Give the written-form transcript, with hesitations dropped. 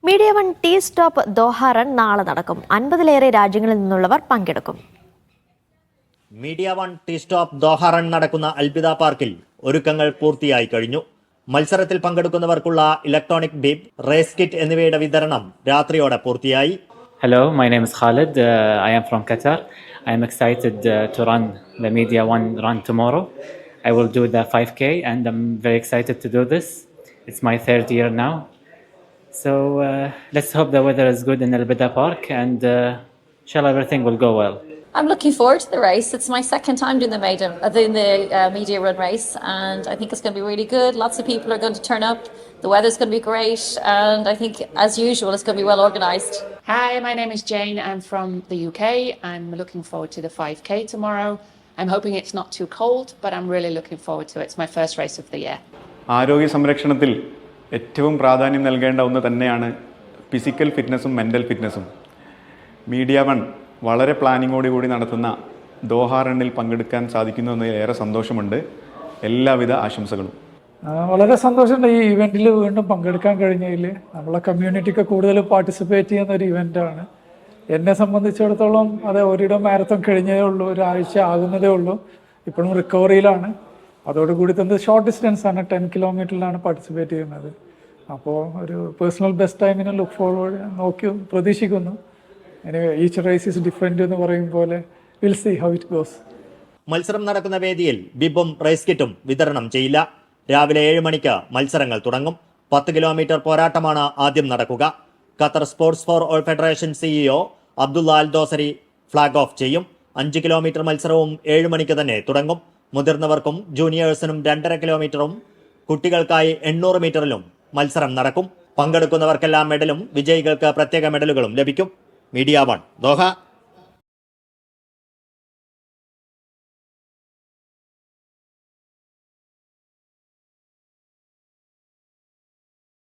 Media one tea stop Doha run നാളെ നടക്കും. 50-ലേറെ രാജ്യങ്ങളിൽ നിന്നുള്ളവർ പങ്കെടുക്കും. Media one tea stop Doha run നടക്കുന്ന അൽബിദ പാർക്കിൽ ഒരുക്കങ്ങൾ പൂർത്തിയായി കഴിഞ്ഞു. മത്സരത്തിൽ പങ്കെടുക്കുന്നവർക്കുള്ള ഇലക്ട്രോണിക് ബീപ്പ്, റേസ് കിറ്റ് എന്നിവയുടെ വിതരണം രാത്രിയോടെ പൂർത്തിയായി. Hello, my name is Khalid. I am from Qatar. I am excited to run the Media One run tomorrow. I will do the 5K and I'm very excited to do this. It's my third year now. So let's hope the weather is good in Al-Bida Park and inshallah everything will go well. I'm looking forward to the race. It's my second time doing the media run race, and I think it's going to be really good. Lots of people are going to turn up. The weather's going to be great, and I think, as usual, it's going to be well organised. Hi, my name is Jane. I'm from the UK. I'm looking forward to the 5K tomorrow. I'm hoping it's not too cold, but I'm really looking forward to it. It's my first race of the year. ആരോഗ്യ സംരക്ഷണത്തിൽ ഏറ്റവും പ്രാധാന്യം നൽകേണ്ട ഒന്ന് തന്നെയാണ് physical ഫിറ്റ്നസും mental ഫിറ്റ്നസും. Media one വളരെ പ്ലാനിങ്ങോടുകൂടി നടത്തുന്ന Doha റണ്ണിൽ പങ്കെടുക്കാൻ സാധിക്കുന്നതിൽ ഏറെ സന്തോഷമുണ്ട്. എല്ലാവിധ ആശംസകളും. വളരെ സന്തോഷമുണ്ട് ഈ ഇവൻറ്റിൽ വീണ്ടും പങ്കെടുക്കാൻ കഴിഞ്ഞതിൽ. നമ്മളെ കമ്മ്യൂണിറ്റിക്ക് കൂടുതൽ പാർട്ടിസിപ്പേറ്റ് ചെയ്യുന്ന ഒരു ഇവൻ്റാണ്. എന്നെ സംബന്ധിച്ചിടത്തോളം അത് ഒരിടം മാരത്തോൺ കഴിഞ്ഞതേ ഉള്ളൂ, ഒരാഴ്ച ആകുന്നതേ ഉള്ളൂ. ഇപ്പോഴും റിക്കവറിയിലാണ്. അതോടുകൂടി തന്നെ ഷോർട്ട് ഡിസ്റ്റൻസ് ആണ്, 10 കിലോമീറ്ററിലാണ് പാർട്ടിസിപ്പേറ്റ് ചെയ്യുന്നത്. അപ്പോൾ ഒരു പേഴ്സണൽ ബെസ്റ്റ് ടൈമിന് ലുക്ക് ഫോർവേഡ് പ്രതീക്ഷിക്കുന്നു. Anyway, each race is different എന്ന് പറയും പോലെ we'll see how it goes. മത്സരം നടക്കുന്ന വേദിയിൽ ബിബും റേസ് കിറ്റും വിതരണം ചെയ്യില്ല. രാവിലെ 7 മണിക്ക് മത്സരങ്ങൾ തുടങ്ങും. 10 കിലോമീറ്റർ പോരാട്ടമാണ് ആദ്യം നടക്കുക. Qatar sports for all federation CEO Abdullah Al Dosari flag off ചെയ്യും. 5 കിലോമീറ്റർ മത്സരവും 7 മണിക്ക് തന്നെ തുടങ്ങും. മുതിർന്നവർക്കും ജൂനിയേഴ്സിനും 2.5 കിലോമീറ്ററും കുട്ടികൾക്കായി 800 മീറ്ററിലും മത്സരം നടക്കും. പങ്കെടുക്കുന്നവർക്കെല്ലാം മെഡലും വിജയികൾക്ക് പ്രത്യേക മെഡലുകളും ലഭിക്കും. Media one Doha.